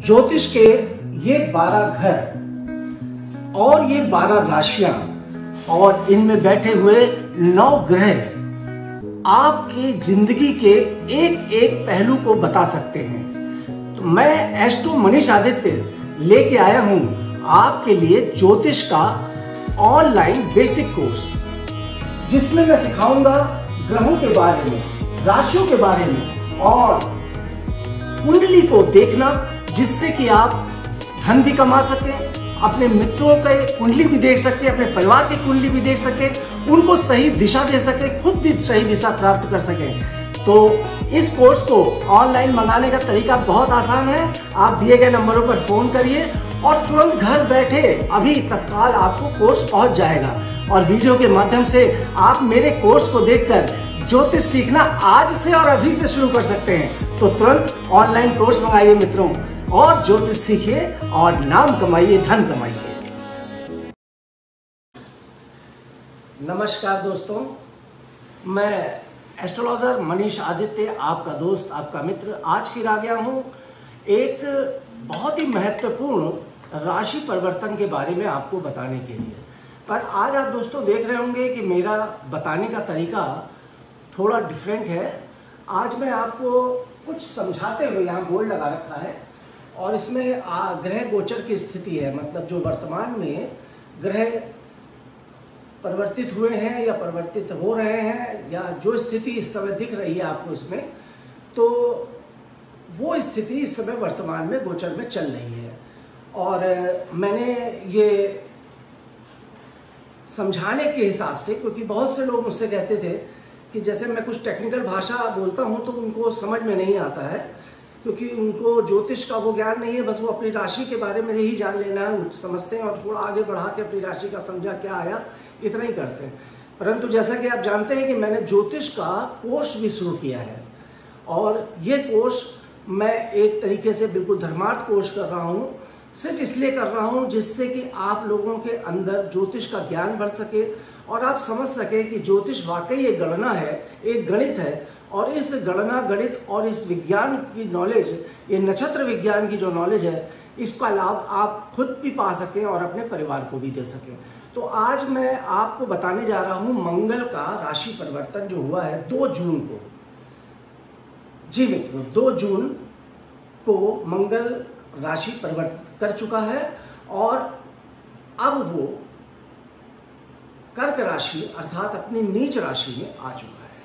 ज्योतिष के ये 12 घर और ये 12 राशियां और इनमें बैठे हुए 9 ग्रह आपकी जिंदगी के एक एक पहलू को बता सकते हैं। तो मैं एस्ट्रो मनीष आदित्य लेके आया हूं आपके लिए ज्योतिष का ऑनलाइन बेसिक कोर्स, जिसमें मैं सिखाऊंगा ग्रहों के बारे में, राशियों के बारे में और कुंडली को देखना, जिससे कि आप धन भी कमा सकें, अपने मित्रों के कुंडली भी देख सके, अपने परिवार की कुंडली भी देख सके, उनको सही दिशा दे सके, खुद भी सही दिशा प्राप्त कर सके। तो इस कोर्स को ऑनलाइन मंगाने का तरीका बहुत आसान है। आप दिए गए नंबरों पर फोन करिए और तुरंत घर बैठे अभी तत्काल आपको कोर्स पहुंच जाएगा। और वीडियो के माध्यम से आप मेरे कोर्स को देखकर ज्योतिष सीखना आज से और अभी से शुरू कर सकते हैं। तो तुरंत ऑनलाइन कोर्स मंगाइए मित्रों और ज्योतिष सीखिए और नाम कमाइए, धन कमाइए। नमस्कार दोस्तों, मैं एस्ट्रोलॉजर मनीष आदित्य, आपका दोस्त, आपका मित्र, आज फिर आ गया हूँ एक बहुत ही महत्वपूर्ण राशि परिवर्तन के बारे में आपको बताने के लिए। पर आज आप दोस्तों देख रहे होंगे कि मेरा बताने का तरीका थोड़ा डिफरेंट है। आज मैं आपको कुछ समझाते हुए, यहाँ बोर्ड लगा रखा है और इसमें ग्रह गोचर की स्थिति है, मतलब जो वर्तमान में ग्रह परिवर्तित हुए हैं या परिवर्तित हो रहे हैं, या जो स्थिति इस समय दिख रही है आपको इसमें, तो वो स्थिति इस समय वर्तमान में गोचर में चल रही है। और मैंने ये समझाने के हिसाब से, क्योंकि बहुत से लोग मुझसे कहते थे कि जैसे मैं कुछ टेक्निकल भाषा बोलता हूँ तो उनको समझ में नहीं आता है, क्योंकि उनको ज्योतिष का वो ज्ञान नहीं है, बस वो अपनी राशि के बारे में ही जान लेना है समझते हैं और थोड़ा आगे बढ़ा के अपनी राशि का समझा क्या आया, इतना ही करते हैं। परंतु जैसा कि आप जानते हैं कि मैंने ज्योतिष का कोर्स भी शुरू किया है और ये कोर्स मैं एक तरीके से बिल्कुल धर्मार्थ कोर्स कर रहा हूँ। सिर्फ इसलिए कर रहा हूँ जिससे कि आप लोगों के अंदर ज्योतिष का ज्ञान बढ़ सके और आप समझ सके कि ज्योतिष वाकई एक गणना है, एक गणित है, और इस गणना, गणित और इस विज्ञान की नॉलेज, ये नक्षत्र विज्ञान की जो नॉलेज है, इसका लाभ आप खुद भी पा सकें और अपने परिवार को भी दे सकें। तो आज मैं आपको बताने जा रहा हूँ मंगल का राशि परिवर्तन जो हुआ है 2 जून को। जी मित्रों, 2 जून को मंगल राशि परिवर्तन कर चुका है और अब वो कर्क राशि अर्थात अपनी नीच राशि में आ चुका है।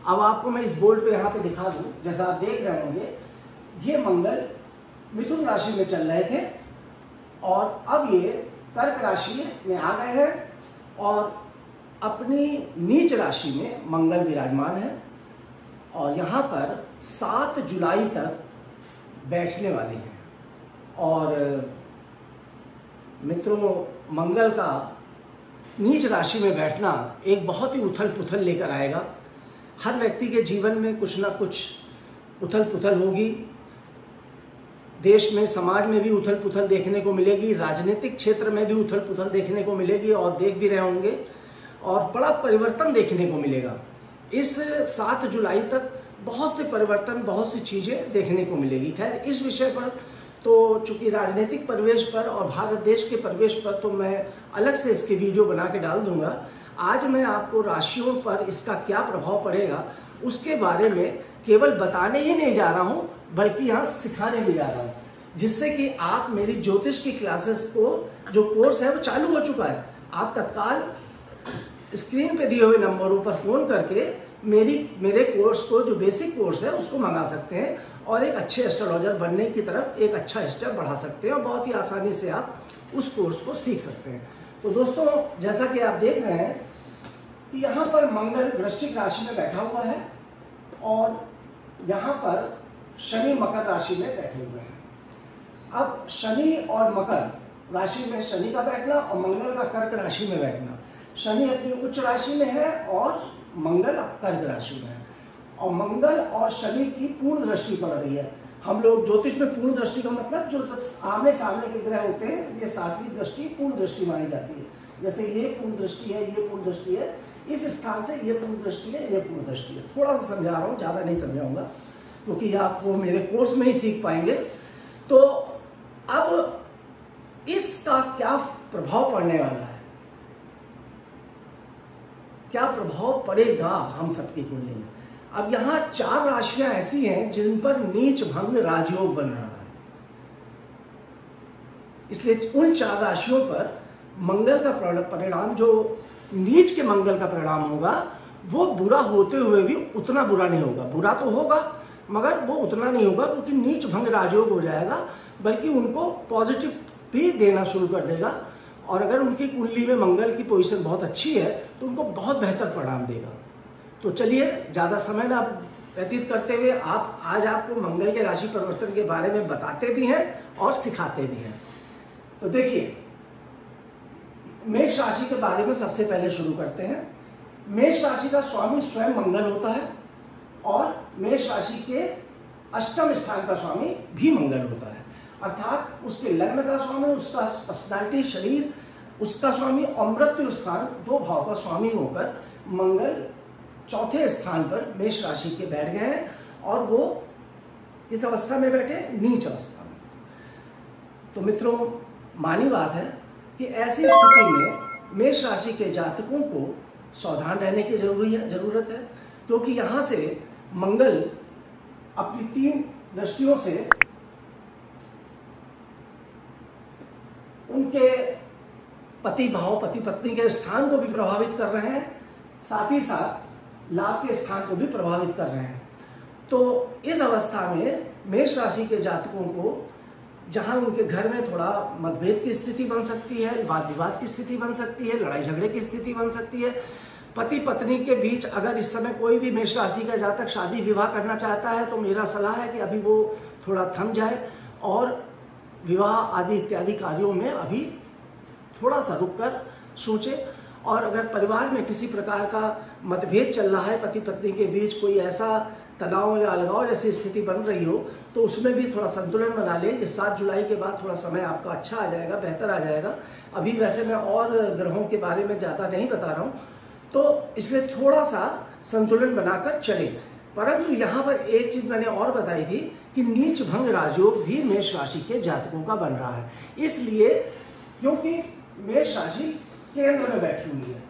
अब आपको मैं इस बोर्ड पे यहाँ पे दिखा दूं, जैसा आप देख रहे होंगे, ये मंगल मिथुन राशि में चल रहे थे और अब ये कर्क राशि में आ गए हैं और अपनी नीच राशि में मंगल विराजमान है और यहाँ पर 7 जुलाई तक बैठने वाले हैं। और मित्रों, मंगल का नीच राशि में बैठना एक बहुत ही उथल पुथल लेकर आएगा। हर व्यक्ति के जीवन में कुछ ना कुछ उथल पुथल होगी। देश में, समाज में भी उथल पुथल देखने को मिलेगी, राजनीतिक क्षेत्र में भी उथल पुथल देखने को मिलेगी और देख भी रहे होंगे, और बड़ा परिवर्तन देखने को मिलेगा। इस 7 जुलाई तक बहुत से परिवर्तन, बहुत सी चीज़ें देखने को मिलेगी। खैर, इस विषय पर तो चूंकि राजनीतिक परिवेश पर और भारत देश के परिवेश पर तो मैं अलग से इसकी वीडियो बना के डाल दूंगा। आज मैं आपको राशियों पर इसका क्या प्रभाव पड़ेगा उसके बारे में केवल बताने ही नहीं जा रहा हूँ, बल्कि यहाँ सिखाने भी जा रहा हूँ, जिससे कि आप मेरी ज्योतिष की क्लासेस को, जो कोर्स है वो चालू हो चुका है, आप तत्काल स्क्रीन पे दिए हुए नंबरों पर फोन करके मेरे कोर्स को, जो बेसिक कोर्स है, उसको मंगा सकते हैं और एक अच्छे एस्ट्रोलॉजर बनने की तरफ एक अच्छा स्टेप बढ़ा सकते हैं और बहुत ही आसानी से आप उस कोर्स को सीख सकते हैं। तो दोस्तों, जैसा कि आप देख रहे हैं कि यहाँ पर मंगल वृश्चिक राशि में बैठा हुआ है और यहाँ पर शनि मकर राशि में बैठे हुए हैं। अब शनि और मकर राशि में शनि का बैठना और मंगल का कर्क राशि में बैठना, शनि अपनी उच्च राशि में है और मंगल कर्क राशि में है, और मंगल और शनि की पूर्ण दृष्टि पड़ रही है। हम लोग ज्योतिष में पूर्ण दृष्टि का मतलब, जो आमने सामने के ग्रह होते हैं, ये 7वीं दृष्टि पूर्ण दृष्टि मानी जाती है। जैसे ये पूर्ण दृष्टि है, ये पूर्ण दृष्टि है, इस स्थान से ये पूर्ण दृष्टि है, ये पूर्ण दृष्टि है। थोड़ा सा समझा रहा हूँ, ज़्यादा नहीं समझाऊंगा, क्योंकि आप वो मेरे कोर्स में ही सीख पाएंगे। तो अब इसका क्या प्रभाव पड़ने वाला है, क्या प्रभाव पड़ेगा हम सबकी कुंडली में। अब यहाँ 4 राशियां ऐसी हैं जिन पर नीच भंग राजयोग बन रहा है, इसलिए उन 4 राशियों पर मंगल का परिणाम, जो नीच के मंगल का परिणाम होगा, वो बुरा होते हुए भी उतना बुरा नहीं होगा। बुरा तो होगा मगर वो उतना नहीं होगा, क्योंकि नीच भंग राजयोग हो जाएगा, बल्कि उनको पॉजिटिव भी देना शुरू कर देगा। और अगर उनकी कुंडली में मंगल की पोजीशन बहुत अच्छी है तो उनको बहुत बेहतर परिणाम देगा। तो चलिए ज़्यादा समय ना व्यतीत करते हुए आज आपको मंगल के राशि परिवर्तन के बारे में बताते भी हैं और सिखाते भी हैं। तो देखिए, मेष राशि के बारे में सबसे पहले शुरू करते हैं। मेष राशि का स्वामी स्वयं मंगल होता है और मेष राशि के अष्टम स्थान का स्वामी भी मंगल होता है, अर्थात उसके लग्न का स्वामी, उसका पर्सनालिटी, शरीर, उसका स्वामी और मृत्यु स्थान 2 भाव का स्वामी होकर मंगल चौथे स्थान पर मेष राशि के बैठ गए हैं। और वो इस अवस्था में बैठे, नीच अवस्था में। तो मित्रों, मानी बात है कि ऐसी स्थिति में मेष राशि के जातकों को सावधान रहने की जरूरत है, क्योंकि यहाँ से मंगल अपनी 3 दृष्टियों से उनके पति भाव, पति पत्नी के स्थान को भी प्रभावित कर रहे हैं, साथ ही साथ लाभ के स्थान को भी प्रभावित कर रहे हैं। तो इस अवस्था में मेष राशि के जातकों को, जहां उनके घर में थोड़ा मतभेद की स्थिति बन सकती है, वाद विवाद की स्थिति बन सकती है, लड़ाई झगड़े की स्थिति बन सकती है, पति पत्नी के बीच अगर इस समय कोई भी मेष राशि का जातक शादी विवाह करना चाहता है तो मेरा सलाह है कि अभी वो थोड़ा थम जाए और विवाह आदि इत्यादि कार्यों में अभी थोड़ा सा रुककर सोचे। और अगर परिवार में किसी प्रकार का मतभेद चल रहा है, पति पत्नी के बीच कोई ऐसा तनाव या अलगाव जैसी स्थिति बन रही हो, तो उसमें भी थोड़ा संतुलन बना ले। इस 7 जुलाई के बाद थोड़ा समय आपका अच्छा आ जाएगा, बेहतर आ जाएगा। अभी वैसे मैं और ग्रहों के बारे में ज़्यादा नहीं बता रहा हूँ, तो इसलिए थोड़ा सा संतुलन बनाकर चले। परंतु यहाँ पर एक चीज़ मैंने और बताई थी कि नीच भंग राजयोग भी मेष राशि के जातकों का बन रहा है, इसलिए क्योंकि मेष राशि केंद्र में बैठी हुई है,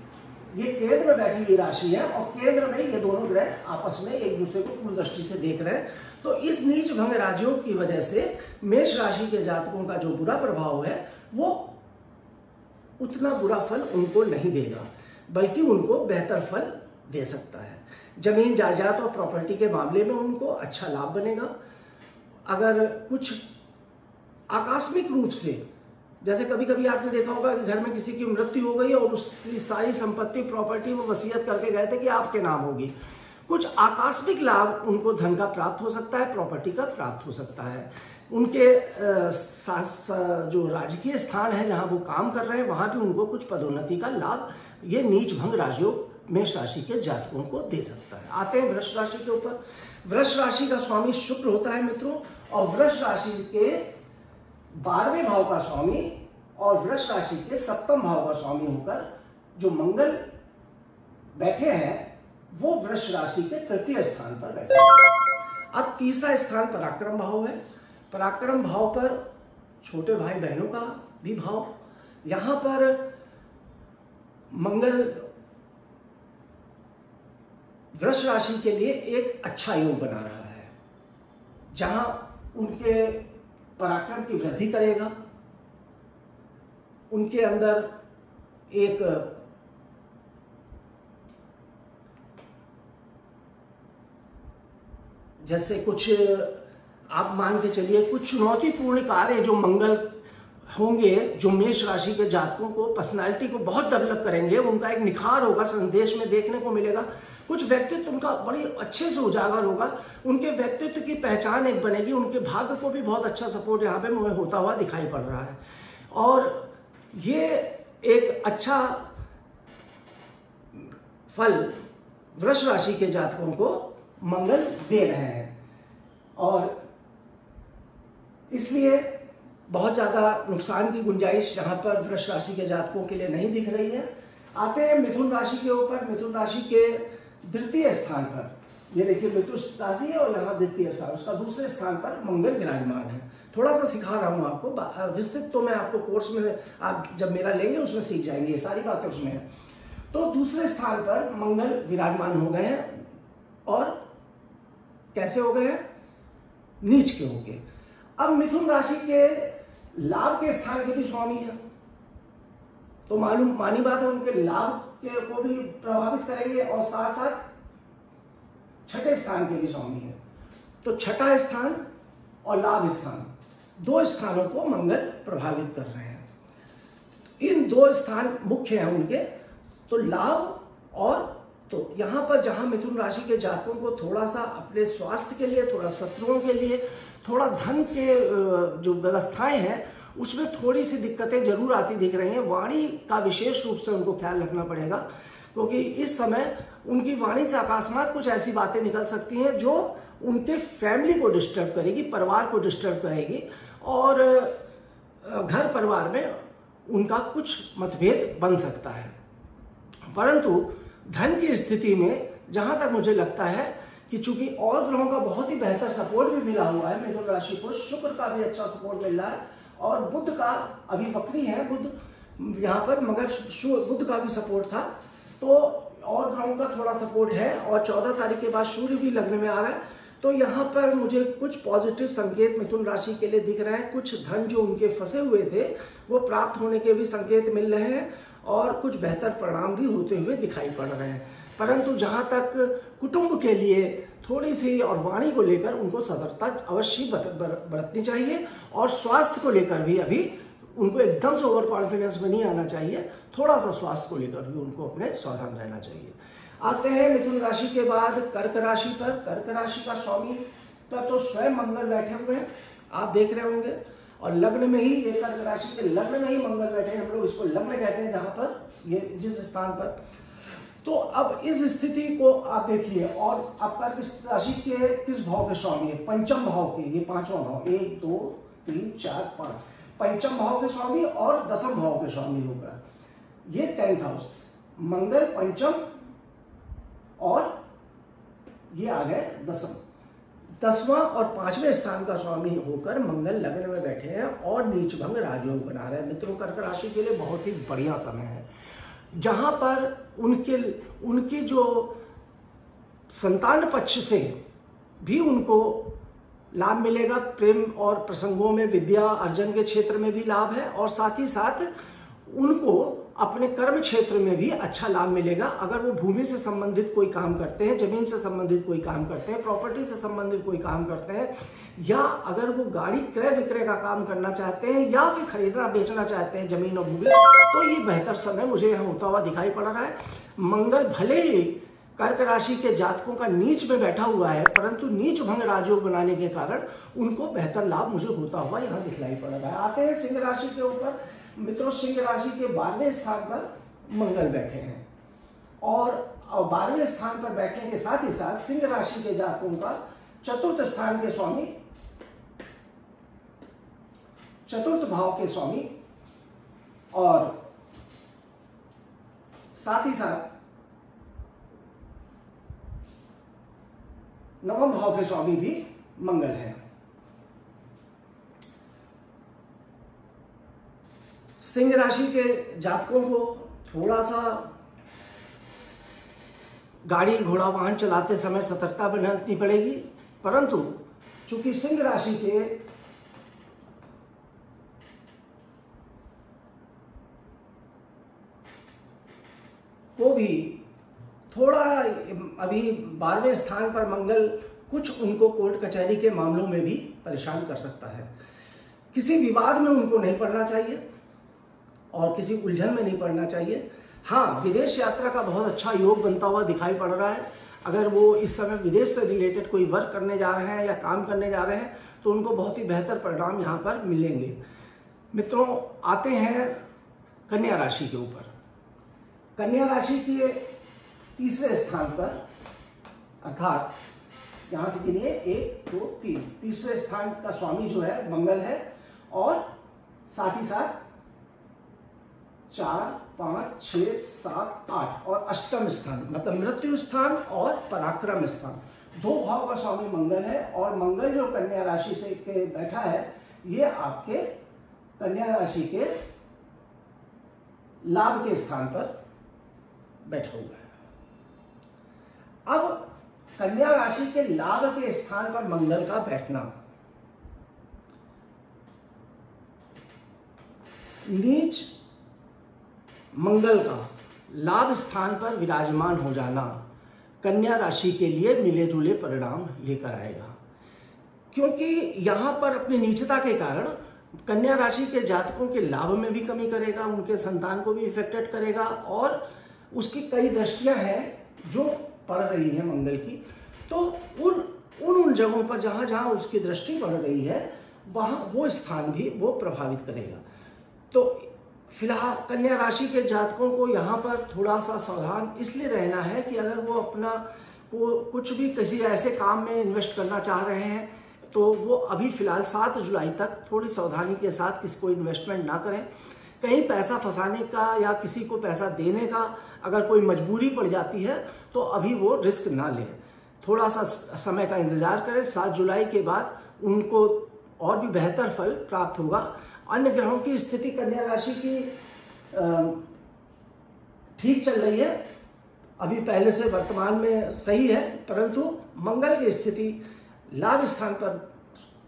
ये केंद्र में बैठी हुई राशि है और केंद्र में ये दोनों ग्रह आपस में एक दूसरे को पूर्ण दृष्टि से देख रहे हैं। तो इस नीच भंग राजयोग की वजह से मेष राशि के जातकों का जो बुरा प्रभाव है वो उतना बुरा फल उनको नहीं देगा, बल्कि उनको बेहतर फल दे सकता है। जमीन जायदाद और प्रॉपर्टी के मामले में उनको अच्छा लाभ बनेगा। अगर कुछ आकस्मिक रूप से, जैसे कभी कभी आपने देखा होगा कि घर में किसी की मृत्यु हो गई और उसकी सारी संपत्ति, प्रॉपर्टी वो वसीयत करके गए थे कि आपके नाम होगी, कुछ आकस्मिक लाभ उनको धन का प्राप्त हो सकता है, प्रॉपर्टी का प्राप्त हो सकता है। उनके जो राजकीय स्थान है जहां वो काम कर रहे हैं, वहां भी उनको कुछ पदोन्नति का लाभ ये नीच भंग राजयोग मेष राशि के जातकों को दे सकता है। आते हैं वृष राशि के ऊपर। वृष राशि का स्वामी शुक्र होता है मित्रों, और वृष राशि के 12वें भाव का स्वामी और वृष राशि के 7वें भाव का स्वामी होकर जो मंगल बैठे हैं वो वृष राशि के 3य स्थान पर बैठे हैं। अब 3रा स्थान पराक्रम भाव है। पराक्रम भाव पर छोटे भाई बहनों का भी भाव, यहां पर मंगल वृष राशि के लिए एक अच्छा योग बना रहा है, जहां उनके पराक्रम की वृद्धि करेगा, उनके अंदर एक जैसे कुछ आप मान के चलिए कुछ चुनौतीपूर्ण कार्य जो मंगल होंगे, जो मेष राशि के जातकों को पर्सनालिटी को बहुत डेवलप करेंगे, उनका एक निखार होगा, संदेश में देखने को मिलेगा। कुछ व्यक्तित्व उनका बड़ी अच्छे से उजागर होगा, उनके व्यक्तित्व की पहचान एक बनेगी, उनके भाग्य को भी बहुत अच्छा सपोर्ट यहाँ पे मुझे होता हुआ दिखाई पड़ रहा है। और ये एक अच्छा फल वृष राशि के जातकों को मंगल दे रहे हैं, और इसलिए बहुत ज़्यादा नुकसान की गुंजाइश यहाँ पर वृष राशि के जातकों के लिए नहीं दिख रही है। आते हैं मिथुन राशि के ऊपर। मिथुन राशि के 2य स्थान पर, ये देखिए मिथुन राशि है और यहाँ 2य स्थान, उसका 2रे स्थान पर मंगल विराजमान है। थोड़ा सा सिखा रहा हूँ आपको, विस्तृत तो मैं आपको कोर्स में आप जब मेरा लेंगे उसमें सीख जाएंगे, ये सारी बातें उसमें है। तो दूसरे स्थान पर मंगल विराजमान हो गए हैं और कैसे हो गए हैं, नीच के हो गए। अब मिथुन राशि के लाभ के स्थान के भी स्वामी है, तो मानी बात है उनके लाभ के को भी प्रभावित करेंगे और साथ साथ छठे स्थान के भी स्वामी है। तो छठा स्थान और लाभ स्थान, दो स्थानों को मंगल प्रभावित कर रहे हैं। इन दो स्थान मुख्य हैं उनके, तो लाभ और तो यहां पर जहां मिथुन राशि के जातकों को थोड़ा सा अपने स्वास्थ्य के लिए, थोड़ा शत्रुओं के लिए, थोड़ा धन के जो व्यवस्थाएं हैं उसमें थोड़ी सी दिक्कतें जरूर आती दिख रही हैं। वाणी का विशेष रूप से उनको ख्याल रखना पड़ेगा, क्योंकि इस समय उनकी वाणी से अकस्मात कुछ ऐसी बातें निकल सकती हैं जो उनके फैमिली को डिस्टर्ब करेगी, परिवार को डिस्टर्ब करेगी और घर परिवार में उनका कुछ मतभेद बन सकता है। परंतु धन की स्थिति में जहां तक मुझे लगता है कि चूंकि और ग्रहों का बहुत ही बेहतर सपोर्ट भी मिला हुआ है मिथुन राशि को, शुक्र का भी अच्छा सपोर्ट मिल रहा है और बुध का अभी वक्री है बुध यहाँ पर, मगर बुध का भी सपोर्ट था, तो और ग्रहों का थोड़ा सपोर्ट है और 14 तारीख के बाद सूर्य भी लगने में आ रहा है। तो यहाँ पर मुझे कुछ पॉजिटिव संकेत मिथुन राशि के लिए दिख रहे हैं। कुछ धन जो उनके फंसे हुए थे वो प्राप्त होने के भी संकेत मिल रहे हैं और कुछ बेहतर परिणाम भी होते हुए दिखाई पड़ रहे हैं। परंतु जहां तक कुटुंब के लिए थोड़ी सी और वाणी को लेकर उनको सतर्कता अवश्य बरतनी चाहिए और स्वास्थ्य को लेकर भी अभी उनको एकदम से ओवर कॉन्फिडेंस में नहीं आना चाहिए, थोड़ा सा स्वास्थ्य को लेकर भी उनको अपने सावधान रहना चाहिए। आते हैं मिथुन राशि के बाद कर्क राशि पर। कर्क राशि का स्वामी पर तो स्वयं मंगल बैठे हुए हैं, आप देख रहे होंगे, और लग्न में ही, ये कर्क राशि के लग्न में ही मंगल बैठे हैं, हम लोग इसको लग्न कहते हैं जहां पर ये जिस स्थान पर। तो अब इस स्थिति को आप देखिए, और आपका किस राशि के किस भाव के स्वामी है, पंचम भाव के, ये पांचवा भाव, 1 2 3 4 5, पंचम भाव के स्वामी और दसम भाव के स्वामी होगा, ये 10th हाउस। मंगल पंचम और ये आ गए दसम, 10वां और 5वें स्थान का स्वामी होकर मंगल लग्न में बैठे हैं और नीच भंग राजयोग बना रहे हैं। मित्रों, कर्क राशि के लिए बहुत ही बढ़िया समय है, जहां पर उनके जो संतान पक्ष से भी उनको लाभ मिलेगा, प्रेम और प्रसंगों में, विद्या अर्जन के क्षेत्र में भी लाभ है और साथ ही साथ उनको अपने कर्म क्षेत्र में भी अच्छा लाभ मिलेगा। अगर वो भूमि से संबंधित कोई काम करते हैं, जमीन से संबंधित कोई काम करते हैं, प्रॉपर्टी से संबंधित कोई काम करते हैं, या अगर वो गाड़ी क्रय विक्रय का काम करना चाहते हैं या फिर खरीदना बेचना चाहते हैं जमीन और भूमि, तो ये बेहतर समय मुझे यहाँ होता हुआ दिखाई पड़ रहा है। मंगल भले ही कर्क राशि के जातकों का नीच में बैठा हुआ है, परंतु नीच भंग राजयोग बनाने के कारण उनको बेहतर लाभ मुझे होता हुआ यहाँ दिखलाई पड़ रहा है। आते हैं सिंह राशि के ऊपर। मित्रों, सिंह राशि के 12वें स्थान पर मंगल बैठे हैं और 12वें स्थान पर बैठने के साथ ही साथ सिंह राशि के जातकों का चतुर्थ स्थान के स्वामी, चतुर्थ भाव के स्वामी और साथ ही साथ नवम भाव के स्वामी भी मंगल है। सिंह राशि के जातकों को थोड़ा सा गाड़ी घोड़ा वाहन चलाते समय सतर्कता बरतनी पड़ेगी, परंतु चूंकि सिंह राशि के को भी थोड़ा अभी 12वें स्थान पर मंगल कुछ उनको कोर्ट कचहरी के मामलों में भी परेशान कर सकता है। किसी विवाद में उनको नहीं पड़ना चाहिए और किसी उलझन में नहीं पड़ना चाहिए। हाँ, विदेश यात्रा का बहुत अच्छा योग बनता हुआ दिखाई पड़ रहा है। अगर वो इस समय विदेश से रिलेटेड कोई वर्क करने जा रहे हैं या काम करने जा रहे हैं तो उनको बहुत ही बेहतर परिणाम यहाँ पर मिलेंगे। मित्रों, आते हैं कन्या राशि के ऊपर। कन्या राशि के तीसरे स्थान पर, अर्थात यहां से गिनिए 1 2 3, तीसरे स्थान का स्वामी जो है मंगल है और साथ ही साथ 4 5 6 7 8 और अष्टम स्थान, मतलब मृत्यु स्थान और पराक्रम स्थान, 2 भाव का स्वामी मंगल है। और मंगल जो कन्या राशि से बैठा है ये आपके कन्या राशि के लाभ के स्थान पर बैठा हुआ है। अब कन्या राशि के लाभ के स्थान पर मंगल का बैठना, नीच मंगल का लाभ स्थान पर विराजमान हो जाना कन्या राशि के लिए मिले जुले परिणाम लेकर आएगा, क्योंकि यहां पर अपनी नीचता के कारण कन्या राशि के जातकों के लाभ में भी कमी करेगा, उनके संतान को भी इफेक्टेड करेगा और उसकी कई दृष्टियां हैं जो पड़ रही है मंगल की, तो उन जगहों पर जहां जहां उसकी दृष्टि पड़ रही है वहां वो स्थान भी वो प्रभावित करेगा। तो फिलहाल कन्या राशि के जातकों को यहाँ पर थोड़ा सा सावधान इसलिए रहना है कि अगर वो अपना कुछ भी किसी ऐसे काम में इन्वेस्ट करना चाह रहे हैं तो वो अभी फिलहाल 7 जुलाई तक थोड़ी सावधानी के साथ किसी को इन्वेस्टमेंट ना करें। कहीं पैसा फंसाने का या किसी को पैसा देने का अगर कोई मजबूरी पड़ जाती है तो अभी वो रिस्क ना लें, थोड़ा सा समय का इंतजार करें। 7 जुलाई के बाद उनको और भी बेहतर फल प्राप्त होगा। अन्य ग्रहों की स्थिति कन्या राशि की ठीक चल रही है, अभी पहले से वर्तमान में सही है, परंतु मंगल की स्थिति लाभ स्थान पर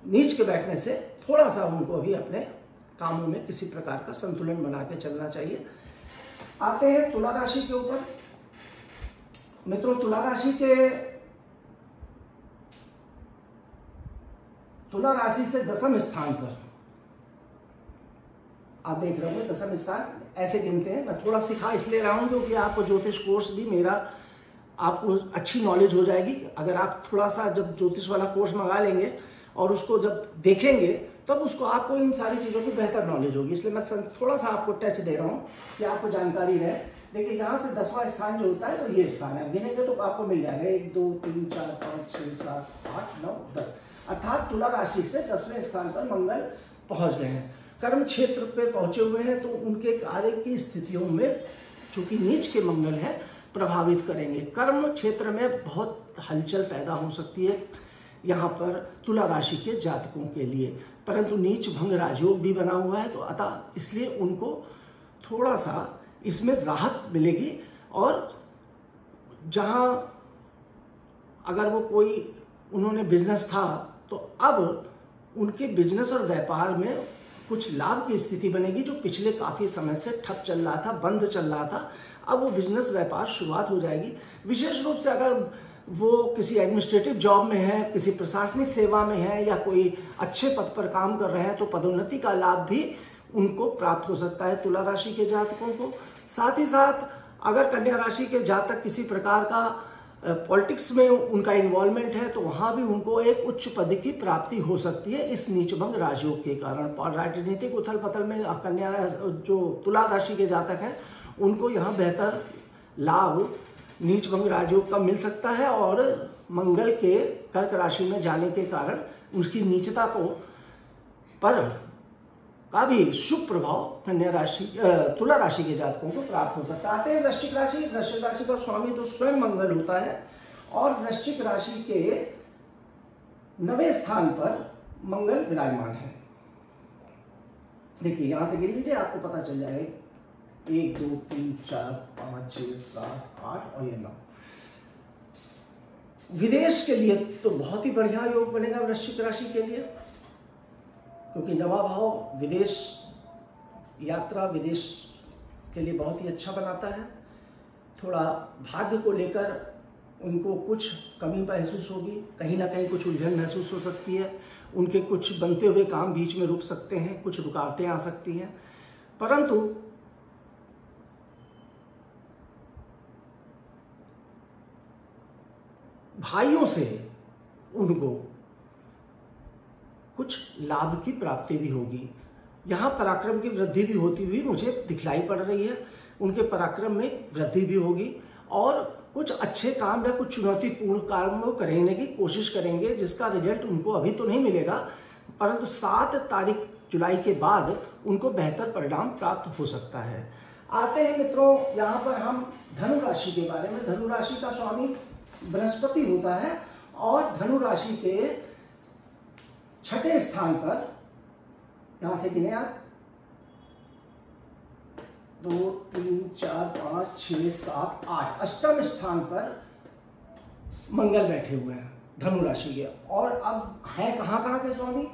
नीच के बैठने से थोड़ा सा उनको अभी अपने कामों में किसी प्रकार का संतुलन बना के चलना चाहिए। आते हैं तुला राशि के ऊपर। मित्रों, तुला राशि से दसम स्थान पर आप देख रहे हो, दसम स्थान ऐसे गिनते हैं। मैं थोड़ा सिखा इसलिए रहा हूं क्योंकि आपको ज्योतिष कोर्स भी मेरा आपको अच्छी नॉलेज हो जाएगी। अगर आप थोड़ा सा जब ज्योतिष वाला कोर्स मंगा लेंगे और उसको जब देखेंगे तब उसको आपको इन सारी चीज़ों की बेहतर नॉलेज होगी, इसलिए मैं थोड़ा सा आपको टच दे रहा हूँ कि आपको जानकारी रहे। देखिए यहाँ से 10वां स्थान जो होता है तो ये स्थान है, गिनेंगे तो आपको मिल जाएगा 1 2 3 4 5 6 7 8 9 10, अर्थात तुला राशि से 10वें स्थान पर मंगल पहुंच गए हैं, कर्म क्षेत्र पे पहुंचे हुए हैं। तो उनके कार्य की स्थितियों में चूंकि नीच के मंगल है प्रभावित करेंगे। कर्म क्षेत्र में बहुत हलचल पैदा हो सकती है यहाँ पर तुला राशि के जातकों के लिए, परंतु नीच भंग राजयोग भी बना हुआ है, तो अतः इसलिए उनको थोड़ा सा इसमें राहत मिलेगी। और जहाँ अगर वो कोई उन्होंने बिजनेस था तो अब उनके बिजनेस और व्यापार में कुछ लाभ की स्थिति बनेगी, जो पिछले काफ़ी समय से ठप चल रहा था, बंद चल रहा था, अब वो बिजनेस व्यापार शुरुआत हो जाएगी। विशेष रूप से अगर वो किसी एडमिनिस्ट्रेटिव जॉब में है, किसी प्रशासनिक सेवा में है या कोई अच्छे पद पर काम कर रहे हैं तो पदोन्नति का लाभ भी उनको प्राप्त हो सकता है तुला राशि के जातकों को। साथ ही साथ अगर कन्या राशि के जातक किसी प्रकार का पॉलिटिक्स में उनका इन्वॉल्वमेंट है तो वहां भी उनको एक उच्च पद की प्राप्ति हो सकती है इस नीचभंग राजयोग के कारण। और राजनीतिक उथल पथल में कन्या जो तुला राशि के जातक हैं उनको यहाँ बेहतर लाभ नीचभंग राजयोग का मिल सकता है, और मंगल के कर्क राशि में जाने के कारण उसकी नीचता को पर का भी शुभ प्रभाव कन्या राशि तुला राशि के जातकों को प्राप्त हो सकता है। आते हैं वृश्चिक राशि। वृश्चिक राशि का स्वामी तो स्वयं मंगल होता है और वृश्चिक राशि के 9वें स्थान पर मंगल विराजमान है। देखिए यहां से गिन लीजिए, आपको पता चल जाएगा 1 2 3 4 5 6 7 8 और ये 9। विदेश के लिए तो बहुत ही बढ़िया योग बनेगा वृश्चिक राशि के लिए, क्योंकि नवा भाव विदेश यात्रा विदेश के लिए बहुत ही अच्छा बनाता है। थोड़ा भाग्य को लेकर उनको कुछ कमी महसूस होगी, कहीं ना कहीं कुछ उलझन महसूस हो सकती है, उनके कुछ बनते हुए काम बीच में रुक सकते हैं, कुछ रुकावटें आ सकती हैं, परंतु भाइयों से उनको कुछ लाभ की प्राप्ति भी होगी। यहाँ पराक्रम की वृद्धि भी होती हुई मुझे दिखलाई पड़ रही है, उनके पराक्रम में वृद्धि भी होगी और कुछ अच्छे काम या कुछ चुनौतीपूर्ण काम वो करने की कोशिश करेंगे, जिसका रिजल्ट उनको अभी तो नहीं मिलेगा, परंतु 7 जुलाई के बाद उनको बेहतर परिणाम प्राप्त हो सकता है। आते हैं मित्रों यहाँ पर हम धनु राशि के बारे में। धनु राशि का स्वामी बृहस्पति होता है और धनु राशि के 6ठे स्थान पर यहां से गिने आप 2 3 4 5 6 7 8 अष्टम स्थान पर मंगल बैठे हुए हैं धनु राशि के। और अब हैं कहाँ कहाँ के स्वामी?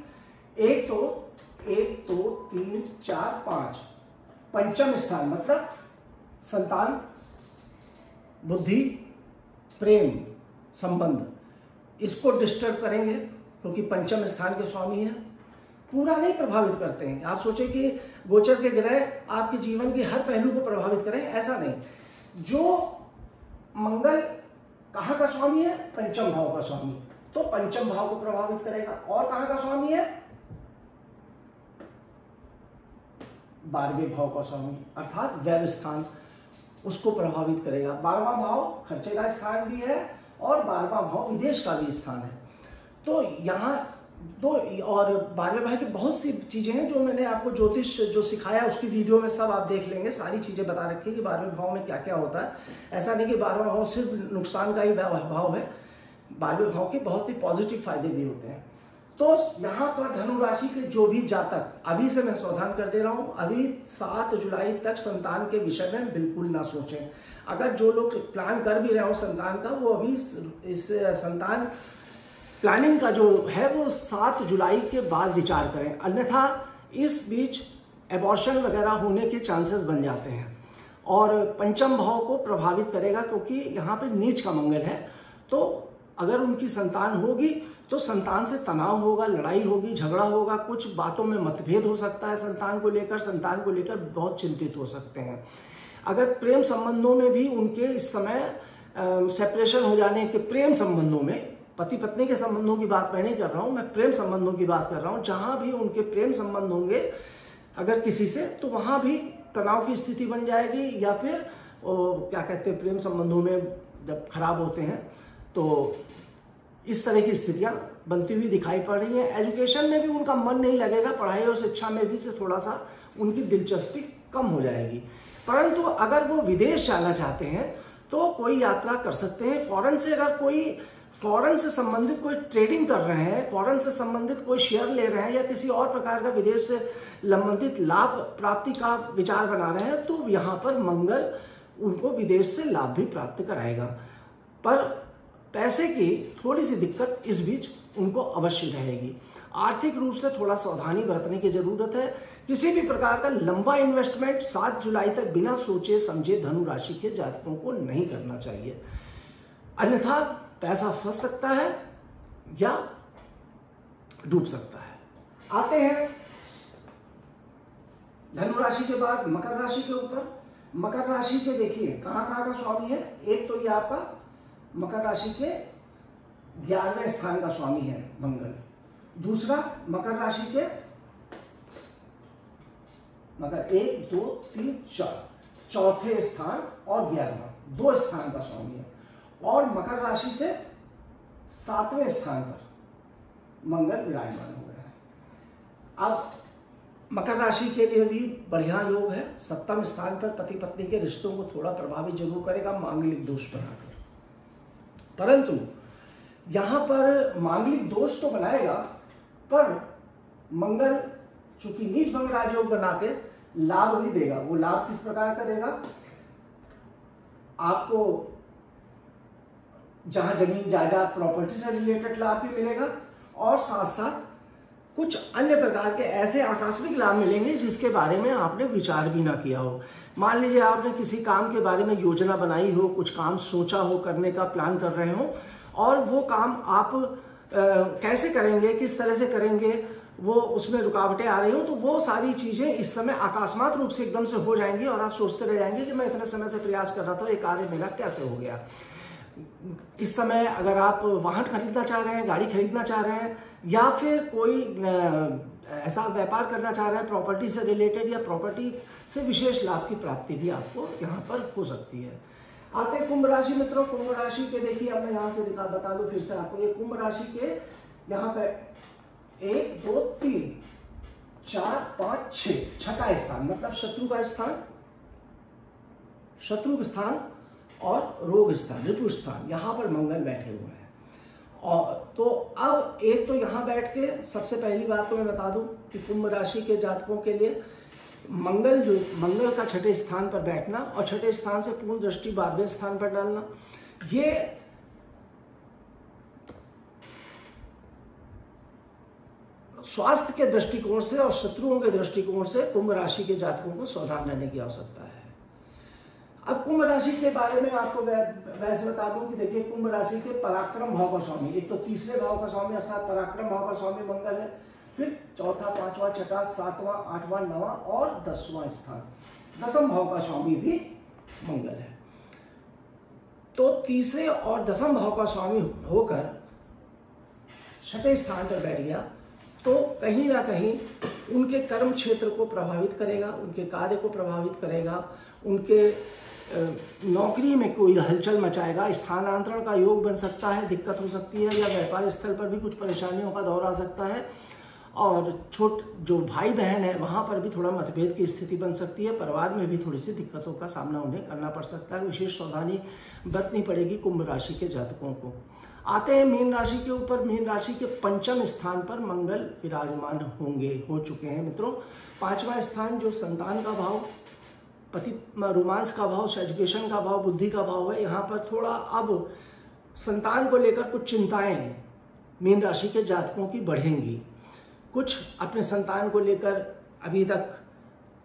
एक तो 1 2 3 4 5 पंचम स्थान, मतलब संतान, बुद्धि, प्रेम संबंध, इसको डिस्टर्ब करेंगे क्योंकि पंचम स्थान के स्वामी हैं। पूरा नहीं प्रभावित करते हैं। आप सोचें कि गोचर के ग्रह आपके जीवन के हर पहलू को प्रभावित करें, ऐसा नहीं। जो मंगल कहाँ का स्वामी है? पंचम भाव का स्वामी, तो पंचम भाव को प्रभावित करेगा। और कहाँ का स्वामी है? 12वें भाव का स्वामी, अर्थात व्यय स्थान, उसको प्रभावित करेगा। 12वां भाव खर्चे का स्थान भी है और 12वां भाव विदेश का भी स्थान है। तो यहाँ तो और 12वें भाव की बहुत सी चीजें हैं जो मैंने आपको ज्योतिष जो सिखाया उसकी वीडियो में सब आप देख लेंगे। सारी चीजें बता रखी है कि 12वें भाव में क्या क्या होता है। ऐसा नहीं कि 12वां भाव सिर्फ नुकसान का ही भाव है, 12वें भाव के बहुत ही पॉजिटिव फायदे भी होते हैं। तो यहाँ पर धनु राशि के जो भी जातक, अभी से मैं सावधान कर दे रहा हूँ, अभी 7 जुलाई तक संतान के विषय में बिल्कुल ना सोचें। अगर जो लोग प्लान कर भी रहे हो संतान का, वो अभी इस संतान प्लानिंग का जो है वो 7 जुलाई के बाद विचार करें, अन्यथा इस बीच एबॉर्शन वगैरह होने के चांसेस बन जाते हैं। और पंचम भाव को प्रभावित करेगा क्योंकि यहाँ पे नीच का मंगल है। तो अगर उनकी संतान होगी तो संतान से तनाव होगा, लड़ाई होगी, झगड़ा होगा, कुछ बातों में मतभेद हो सकता है संतान को लेकर बहुत चिंतित हो सकते हैं। अगर प्रेम संबंधों में भी उनके इस समय सेपरेशन हो जाने के, प्रेम संबंधों में, पति पत्नी के संबंधों की बात मैं नहीं कर रहा हूं, मैं प्रेम संबंधों की बात कर रहा हूं, जहां भी उनके प्रेम संबंध होंगे अगर किसी से, तो वहां भी तनाव की स्थिति बन जाएगी। या फिर क्या कहते हैं, प्रेम संबंधों में जब खराब होते हैं तो इस तरह की स्थितियां बनती हुई दिखाई पड़ रही हैं। एजुकेशन में भी उनका मन नहीं लगेगा, पढ़ाई और शिक्षा में भी से थोड़ा सा उनकी दिलचस्पी कम हो जाएगी। परंतु अगर वो विदेश जाना चाहते हैं तो कोई यात्रा कर सकते हैं। फॉरेन से अगर कोई फॉरेन से संबंधित कोई ट्रेडिंग कर रहे हैं, फॉरेन से संबंधित कोई शेयर ले रहे हैं या किसी और प्रकार का विदेश से संबंधित लाभ प्राप्ति का विचार बना रहे हैं, तो यहाँ पर मंगल उनको विदेश से लाभ भी प्राप्त कराएगा। पर पैसे की थोड़ी सी दिक्कत इस बीच उनको अवश्य रहेगी। आर्थिक रूप से थोड़ा सावधानी बरतने की जरूरत है। किसी भी प्रकार का लंबा इन्वेस्टमेंट 7 जुलाई तक बिना सोचे समझे धनु राशि के जातकों को नहीं करना चाहिए, अन्यथा पैसा फंस सकता है या डूब सकता है। आते हैं धनु राशि के बाद मकर राशि के ऊपर। मकर राशि के देखिए कहाँ कहाँ का स्वामी है। एक तो ये आपका मकर राशि के 11वें स्थान का स्वामी है मंगल। दूसरा मकर राशि के मकर 1 2 3 4 चौथे स्थान और 11वां, 2 स्थान का स्वामी है। और मकर राशि से 7वें स्थान पर मंगल विराजमान हो गया है। अब मकर राशि के लिए भी बढ़िया योग है। 7वें स्थान पर पति पत्नी के रिश्तों को थोड़ा प्रभावित जरूर करेगा मांगलिक दोष बनाकर, परंतु यहां पर मांगलिक दोष तो बनाएगा, पर मंगल चूंकि नीच भंग राजयोग बना के लाभ भी देगा। वो लाभ किस प्रकार का देगा? आपको जहां जमीन जायदाद प्रॉपर्टी से रिलेटेड लाभ भी मिलेगा और साथ साथ कुछ अन्य प्रकार के ऐसे आकस्मिक लाभ मिलेंगे जिसके बारे में आपने विचार भी ना किया हो। मान लीजिए आपने किसी काम के बारे में योजना बनाई हो, कुछ काम सोचा हो, करने का प्लान कर रहे हो, और वो काम आप कैसे करेंगे, किस तरह से करेंगे, वो उसमें रुकावटें आ रही हो, तो वो सारी चीजें इस समय अकस्मात रूप से एकदम से हो जाएंगी और आप सोचते रह जाएंगे कि मैं इतने समय से प्रयास कर रहा था, ये कार्य मेरा कैसे हो गया। इस समय अगर आप वाहन खरीदना चाह रहे हैं, गाड़ी खरीदना चाह रहे हैं, या फिर कोई ऐसा व्यापार करना चाह रहे हैं प्रॉपर्टी से रिलेटेड, या प्रॉपर्टी से विशेष लाभ की प्राप्ति भी आपको यहाँ पर हो सकती है। आते हैं कुंभ राशि मित्रों। कुंभ राशि के देखिए अब मैं यहाँ से बता दूं फिर से आपको। ये कुंभ राशि के यहाँ पे 1 2 3 4 5 6 छठा स्थान, मतलब शत्रु का स्थान, शत्रु स्थान और रोग स्थान, रिपु स्थान, यहां पर मंगल बैठे हुए हैं। और तो अब एक तो यहाँ बैठ के सबसे पहली बात तो मैं बता दूं कि कुंभ राशि के जातकों के लिए मंगल का छठे स्थान पर बैठना और छठे स्थान से पूर्ण दृष्टि 12वें स्थान पर डालना, ये स्वास्थ्य के दृष्टिकोण से और शत्रुओं के दृष्टिकोण से कुंभ राशि के जातकों को सावधान रहने की आवश्यकता है। अब कुंभ राशि के बारे में आपको वैसे बता दूं कि देखिए, कुंभ राशि के पराक्रम भाव का स्वामी, एक तो तीसरे भाव का स्वामी अर्थात पराक्रम भाव का स्वामी मंगल है, फिर चौथा, पांचवा, छठा, सातवां, आठवां, नवां और 10वां स्थान, दसम भाव का स्वामी भी मंगल है। तो तीसरे और दसम भाव का स्वामी होकर छठे स्थान पर बैठ गया तो कहीं ना कहीं उनके कर्म क्षेत्र को प्रभावित करेगा, उनके कार्य को प्रभावित करेगा, उनके नौकरी में कोई हलचल मचाएगा, स्थानांतरण का योग बन सकता है, दिक्कत हो सकती है, या व्यापार स्थल पर भी कुछ परेशानियों का दौर आ सकता है, और जो भाई बहन है वहाँ पर भी थोड़ा मतभेद की स्थिति बन सकती है, परिवार में भी थोड़ी सी दिक्कतों का सामना उन्हें करना पड़ सकता है। विशेष सावधानी बरतनी पड़ेगी कुंभ राशि के जातकों को। आते हैं मीन राशि के ऊपर। मीन राशि के पंचम स्थान पर मंगल विराजमान हो चुके हैं मित्रों। 5वां स्थान जो संतान का भाव, पति रोमांस का भाव, एजुकेशन का भाव, बुद्धि का भाव है, यहाँ पर थोड़ा अब संतान को लेकर कुछ चिंताएं मीन राशि के जातकों की बढ़ेंगी। कुछ अपने संतान को लेकर अभी तक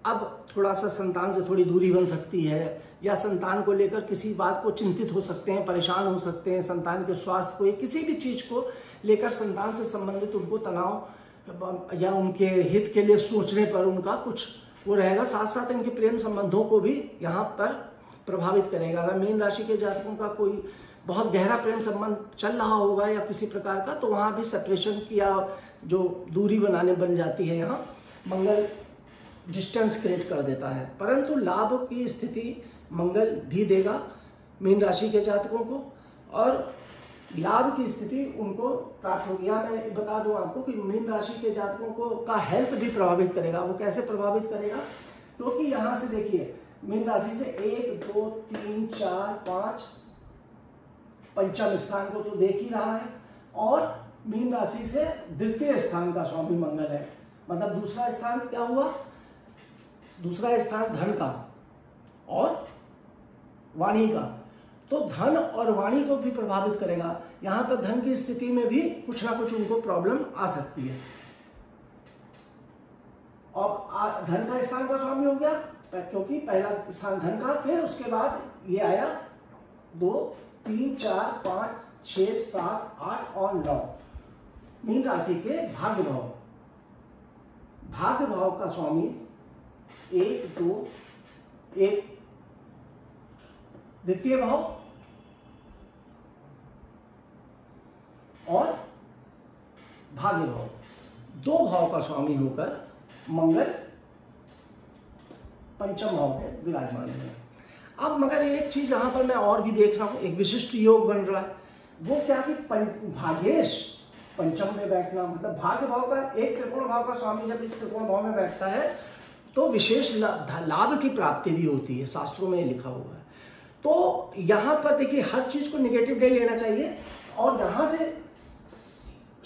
अब थोड़ा सा संतान से थोड़ी दूरी बन सकती है, या संतान को लेकर किसी बात को चिंतित हो सकते हैं, परेशान हो सकते हैं, संतान के स्वास्थ्य को, किसी भी चीज़ को लेकर संतान से संबंधित उनको तनाव या उनके हित के लिए सोचने पर उनका कुछ वो रहेगा। साथ साथ इनके प्रेम संबंधों को भी यहाँ पर प्रभावित करेगा। अगर मीन राशि के जातकों का कोई बहुत गहरा प्रेम संबंध चल रहा होगा या किसी प्रकार का, तो वहाँ भी सेपरेशन की या जो दूरी बन जाती है, यहाँ मंगल डिस्टेंस क्रिएट कर देता है। परंतु लाभ की स्थिति मंगल भी देगा मीन राशि के जातकों को, और लाभ की स्थिति उनको प्राप्त होगी। मैं बता दूं आपको कि मीन राशि के जातकों को का हेल्थ भी प्रभावित करेगा। वो कैसे प्रभावित करेगा? क्योंकि यहाँ से देखिए, मीन राशि से 1, 2, 3, 4, 5 पंचम स्थान को तो देख ही रहा है, और मीन राशि से द्वितीय स्थान का स्वामी मंगल है। मतलब दूसरा स्थान क्या हुआ? दूसरा स्थान धन का और वाणी का, तो धन और वाणी को भी प्रभावित करेगा। यहाँ पर धन की स्थिति में भी कुछ ना कुछ उनको प्रॉब्लम आ सकती है। और धन का स्थान का स्वामी हो गया, क्योंकि पहला स्थान धन का, फिर उसके बाद ये आया 2, 3, 4, 5, 6, 7, 8 और 9 मीन राशि के भाग्य भाव का स्वामी 1, 2, 1 द्वितीय भाव और भाग्य भाव, 2 भाव का स्वामी होकर मंगल पंचम भाव में विराजमान है। अब मगर एक चीज यहां पर मैं और भी देख रहा हूं, एक विशिष्ट योग बन रहा है। वो क्या कि भाग्येश पंचम में बैठना, मतलब भाग्य भाव का एक त्रिकोण भाव का स्वामी जब इस त्रिकोण भाव में बैठता है तो विशेष लाभ की प्राप्ति भी होती है, शास्त्रों में लिखा हुआ है। तो यहां पर देखिए, हर चीज को निगेटिव नहीं लेना चाहिए। और यहां से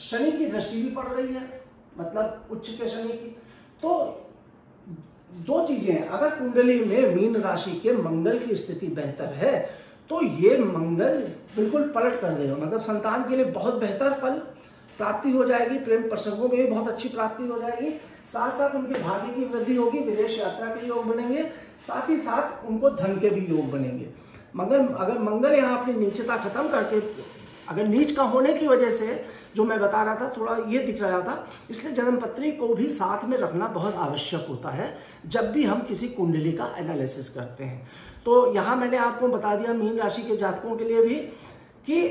शनि की दृष्टि भी पड़ रही है, मतलब उच्च के शनि की। तो 2 चीजें हैं, अगर कुंडली में मीन राशि के मंगल की स्थिति बेहतर है तो ये मंगल बिल्कुल पलट कर देगा, मतलब संतान के लिए बहुत बेहतर फल प्राप्ति हो जाएगी, प्रेम प्रसंगों में भी बहुत अच्छी प्राप्ति हो जाएगी, साथ साथ उनके भाग्य की वृद्धि होगी, विदेश यात्रा के योग बनेंगे, साथ ही साथ उनको धन के भी योग बनेंगे। मगर अगर मंगल यहाँ अपनी नीचता खत्म करके, अगर नीच का होने की वजह से जो मैं बता रहा था थोड़ा ये दिख रहा था, इसलिए जन्मपत्री को भी साथ में रखना बहुत आवश्यक होता है जब भी हम किसी कुंडली का एनालिसिस करते हैं। तो यहाँ मैंने आपको बता दिया मीन राशि के जातकों के लिए भी कि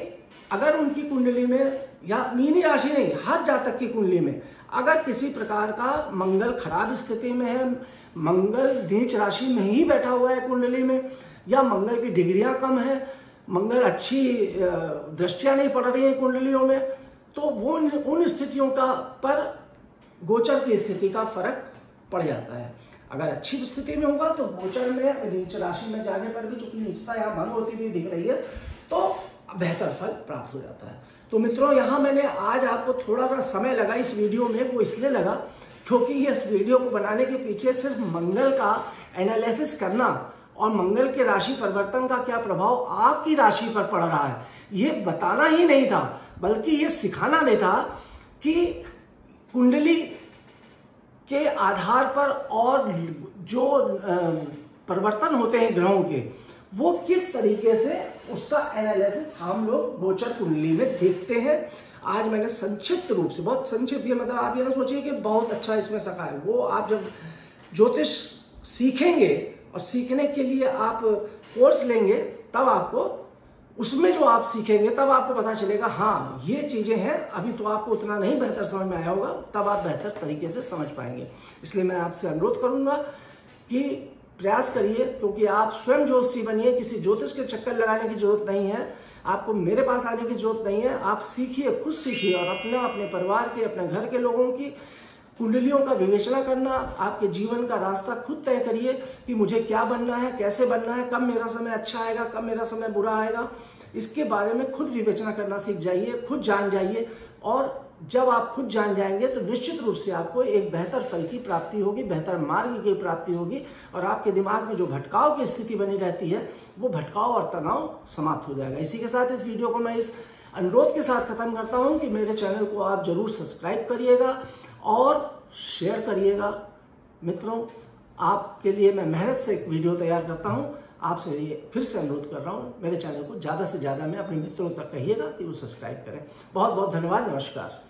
अगर उनकी कुंडली में, या मीन राशि नहीं, हर जातक की कुंडली में अगर किसी प्रकार का मंगल खराब स्थिति में है, मंगल नीच राशि में ही बैठा हुआ है कुंडली में, या मंगल की डिग्रियां कम है, मंगल अच्छी दृष्टियां नहीं पड़ रही है कुंडलियों में, तो वो उन स्थितियों का पर गोचर की स्थिति का फर्क पड़ जाता है। अगर अच्छी स्थिति में होगा तो गोचर में नीच राशि में जाने पर भी, चूंकि नीचता यहाँ भंग होती हुई दिख रही है, तो बेहतर फल प्राप्त हो जाता है। तो मित्रों, यहाँ मैंने आज आपको थोड़ा सा समय लगा इस वीडियो में, वो इसलिए लगा क्योंकि इस वीडियो को बनाने के पीछे सिर्फ मंगल का एनालिसिस करना और मंगल के राशि परिवर्तन का क्या प्रभाव आपकी राशि पर पड़ रहा है, ये बताना ही नहीं था, बल्कि ये सिखाना भी था कि कुंडली के आधार पर और जो परिवर्तन होते हैं ग्रहों के, वो किस तरीके से उसका एनालिसिस हम लोग गोचर कुंडली में देखते हैं। आज मैंने संक्षिप्त रूप से, बहुत संक्षिप्त, ये मतलब आप ये ना सोचिए कि बहुत अच्छा इसमें सका है, वो आप जब ज्योतिष सीखेंगे और सीखने के लिए आप कोर्स लेंगे तब आपको उसमें जो आप सीखेंगे तब आपको पता चलेगा हाँ ये चीज़ें हैं। अभी तो आपको उतना नहीं बेहतर समझ में आया होगा, तब आप बेहतर तरीके से समझ पाएंगे। इसलिए मैं आपसे अनुरोध करूंगा कि प्रयास करिए, क्योंकि आप स्वयं ज्योतिषी बनिए, किसी ज्योतिष के चक्कर लगाने की जरूरत नहीं है, आपको मेरे पास आने की जरूरत नहीं है। आप सीखिए, खुद सीखिए और अपने परिवार के, अपने घर के लोगों की कुंडलियों का विवेचना करना, आपके जीवन का रास्ता खुद तय करिए कि मुझे क्या बनना है, कैसे बनना है, कब मेरा समय अच्छा आएगा, कब मेरा समय बुरा आएगा, इसके बारे में खुद विवेचना करना सीख जाइए, खुद जान जाइए। और जब आप खुद जान जाएंगे तो निश्चित रूप से आपको एक बेहतर फल की प्राप्ति होगी, बेहतर मार्ग की प्राप्ति होगी और आपके दिमाग में जो भटकाव की स्थिति बनी रहती है वो भटकाव और तनाव समाप्त हो जाएगा। इसी के साथ इस वीडियो को मैं इस अनुरोध के साथ खत्म करता हूं कि मेरे चैनल को आप जरूर सब्सक्राइब करिएगा और शेयर करिएगा। मित्रों, आपके लिए मैं मेहनत से एक वीडियो तैयार करता हूं, आपसे ये फिर से अनुरोध कर रहा हूं, मेरे चैनल को ज़्यादा से ज़्यादा में अपने मित्रों तक कहिएगा कि वो सब्सक्राइब करें। बहुत बहुत धन्यवाद, नमस्कार।